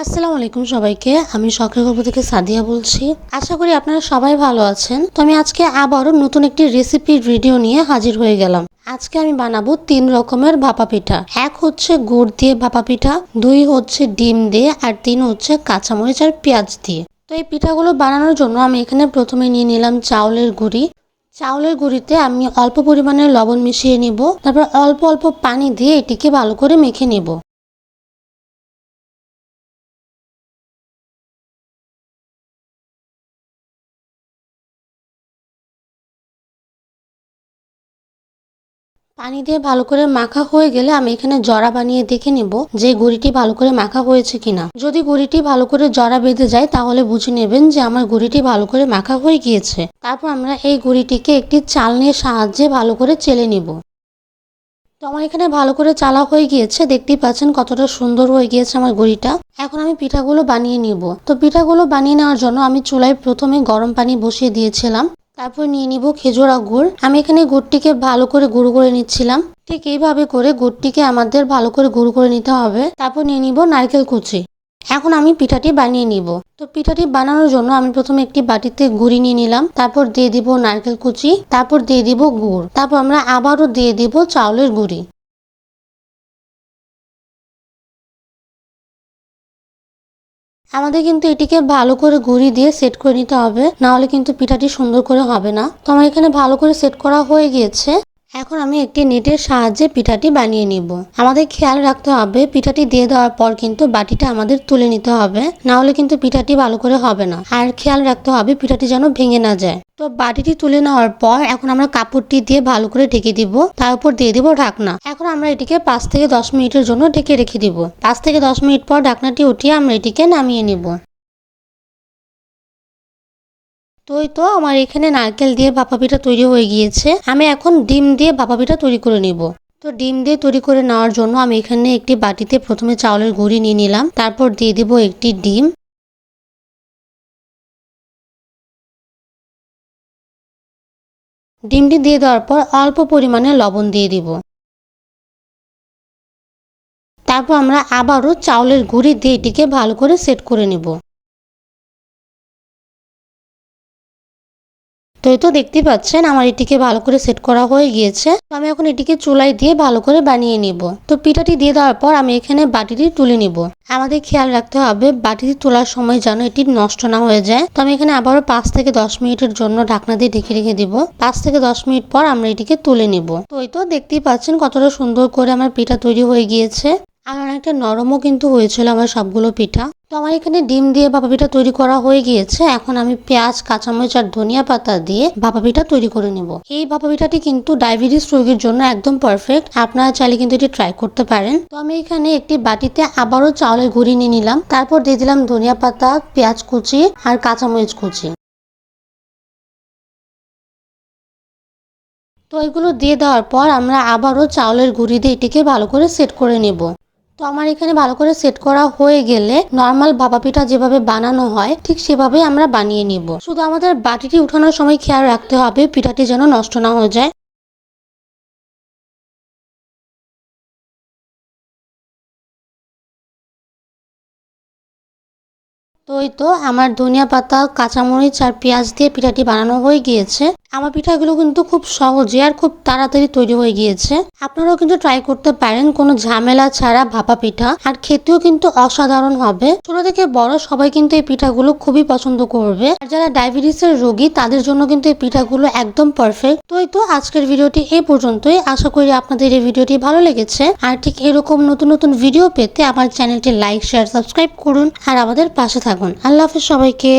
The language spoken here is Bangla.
আসসালামু আলাইকুম সবাইকে। আমি শখের গল্প থেকে সাদিয়া বলছি। আশা করি আপনারা সবাই ভালো আছেন। তো আমি আজকে আবারও নতুন একটি রেসিপির ভিডিও নিয়ে হাজির হয়ে গেলাম। আজকে আমি বানাবো 3 রকমের ভাপা পিঠা। এক হচ্ছে গুড় দিয়ে ভাপা পিঠা, 2 হচ্ছে ডিম দিয়ে, আর 3 হচ্ছে কাঁচামরিচ আর পেঁয়াজ দিয়ে। তো এই পিঠাগুলো বানানোর জন্য আমি এখানে প্রথমে নিয়ে নিলাম চাউলের গুঁড়ি। চাউলের গুঁড়িতে আমি অল্প পরিমাণে লবণ মিশিয়ে নিব, তারপর অল্প অল্প পানি দিয়ে এটিকে ভালো করে মেখে নিব। পানি দিয়ে ভালো করে মাখা হয়ে গেলে আমি এখানে জড়া বানিয়ে দেখে নিব যে গুঁড়িটি ভালো করে মাখা হয়েছে কিনা। যদি গুঁড়িটি ভালো করে জড়া বেঁধে যায় তাহলে বুঝে নেবেন যে আমার গুঁড়িটি ভালো করে মাখা হয়ে গিয়েছে। তারপর আমরা এই গুঁড়িটিকে একটি চালনির সাহায্যে ভালো করে চেলে নিব। তো আমার এখানে ভালো করে চালা হয়ে গিয়েছে, দেখতেই পাচ্ছেন কতটা সুন্দর হয়ে গিয়েছে আমার গুঁড়িটা। এখন আমি পিঠাগুলো বানিয়ে নিব। তো পিঠাগুলো বানিয়ে নেওয়ার জন্য আমি চুলায় প্রথমে গরম পানি বসিয়ে দিয়েছিলাম। তারপর নিয়ে নিব খেজুর গুড়। আমি এখানে গুড়টিকে ভালো করে গুঁড়ো করে নিচ্ছিলাম। ঠিক এইভাবে করে গুড়টিকে আমাদের ভালো করে গুঁড়ো করে নিতে হবে। তারপর নিয়ে নিব নারকেল কুচি। এখন আমি পিঠাটি বানিয়ে নিব। তো পিঠাটি বানানোর জন্য আমি প্রথমে একটি বাটিতে গুঁড়ি নিয়ে নিলাম, তারপর দিয়ে দিব নারকেল কুচি, তারপর দিয়ে দিব গুড়, তারপর আমরা আবারও দিয়ে দিব চাউলের গুঁড়ি। আমাদের কিন্তু এটিকে ভালো করে গুঁড়ি দিয়ে সেট করে নিতে হবে, না হলে কিন্তু পিঠাটি সুন্দর করে হবে না। তো আমার এখানে ভালো করে সেট করা হয়ে গিয়েছে। এখন আমি একটি নেটের সাহায্যে পিঠাটি বানিয়ে নিব। আমাদের খেয়াল রাখতে হবে পিঠাটি দিয়ে দেওয়ার পর কিন্তু বাটিটা আমাদের তুলে নিতে হবে, না হলে কিন্তু পিঠাটি ভালো করে হবে না। আর খেয়াল রাখতে হবে পিঠাটি যেন ভেঙে না যায়। তো বাটিটি তুলে নেওয়ার পর এখন আমরা কাপড়টি দিয়ে ভালো করে ঢেকে দিব, তার উপর দিয়ে দিব ঢাকনা। এখন আমরা এটিকে 5 থেকে 10 মিনিটের জন্য ঢেকে রেখে দিব। 5 থেকে 10 মিনিট পর ঢাকনাটি উঠিয়ে আমরা এটিকে নামিয়ে নিব। তো আমার এখানে নারকেল দিয়ে ভাপা পিঠা তৈরি হয়ে গিয়েছে। আমি এখন ডিম দিয়ে ভাপা পিঠা তৈরি করে নিব। তো ডিম দিয়ে তৈরি করে নেওয়ার জন্য আমি এখানে একটি বাটিতে প্রথমে চাউলের গুঁড়ি নিয়ে নিলাম, তারপর দিয়ে দিব একটি ডিম। ডিমটি দিয়ে দেওয়ার পর অল্প পরিমাণে লবণ দিয়ে দিব। তারপর আমরা আবারও চাউলের গুঁড়ি দিয়ে এটিকে ভালো করে সেট করে নেব। তো দেখতেই পাচ্ছেন আমার এটিকে ভালো করে সেট করা হয়ে গিয়েছে। তো আমি এখন এটিকে চুলায় দিয়ে ভালো করে বানিয়ে নিব। তো পিঠাটি দিয়ে দেওয়ার পর আমি এখানে বাটিটি তুলে নিব। আমাদের খেয়াল রাখতে হবে বাটিটি তোলার সময় যেন এটি নষ্ট না হয়ে যায়। তো আমি এখানে আবারও 5 থেকে 10 মিনিটের জন্য ঢাকনা দিয়ে ঢেকে রেখে দিব। 5 থেকে 10 মিনিট পর আমরা এটিকে তুলে নিব। তো দেখতেই পাচ্ছেন কতটা সুন্দর করে আমার পিঠা তৈরি হয়ে গিয়েছে। আর অনেকটা নরমও কিন্তু হয়েছিল আমার সবগুলো পিঠা। তো আমার এখানে ডিম দিয়ে ভাপা পিঠা তৈরি করা হয়ে গিয়েছে। এখন আমি পেঁয়াজ, কাঁচামরিচ আর ধনিয়া পাতা দিয়ে ভাপা পিঠা তৈরি করে নেব। এই ভাপা পিঠাটি কিন্তু ডায়াবেটিস রোগীর জন্য একদম পারফেক্ট। আপনারা চাইলে কিন্তু এটি ট্রাই করতে পারেন। তো আমি এখানে একটি বাটিতে আবারও চাউলের গুঁড়ি নিয়ে নিলাম, তারপর দিয়ে দিলাম ধনিয়া পাতা, পেঁয়াজ কুচি আর কাঁচামরিচ কুচি। তো এগুলো দিয়ে দেওয়ার পর আমরা আবারও চাউলের গুঁড়ি দিয়ে এটিকে ভালো করে সেট করে নেব। তো আমার এখানে ভালো করে সেট করা হয়ে গেলে নর্মাল ভাপা পিঠা যেভাবে বানানো হয় ঠিক সেভাবেই আমরা বানিয়ে নিব। শুধু আমাদের বাটিটি উঠানোর সময় খেয়াল রাখতে হবে পিঠাটি যেন নষ্ট না হয়ে যায়। তো আমার ধনিয়া পাতা, কাঁচামরিচ আর পেঁয়াজ দিয়ে পিঠাটি বানানো হয়ে গিয়েছে। আমার পিঠাগুলো কিন্তু খুব সহজে আর খুব তাড়াতাড়ি তৈরি হয়ে গিয়েছে। আপনারাও কিন্তু ট্রাই করতে পারেন কোনো ঝামেলা ছাড়া ভাপা পিঠা, আর খেতেও কিন্তু অসাধারণ হবে। ছোট থেকে বড় সবাই কিন্তু এই পিঠাগুলো খুবই পছন্দ করবে। আর যারা ডায়াবেটিসের রোগী তাদের জন্য কিন্তু এই পিঠাগুলো একদম পারফেক্ট। তো আজকের ভিডিওটি এই পর্যন্তই। আশা করি আপনাদের এই ভিডিওটি ভালো লেগেছে। আর ঠিক এরকম নতুন নতুন ভিডিও পেতে আমার চ্যানেলটি লাইক, শেয়ার, সাবস্ক্রাইব করুন আর আমাদের পাশে থাকুন। আল্লাহ হাফেজ সবাইকে।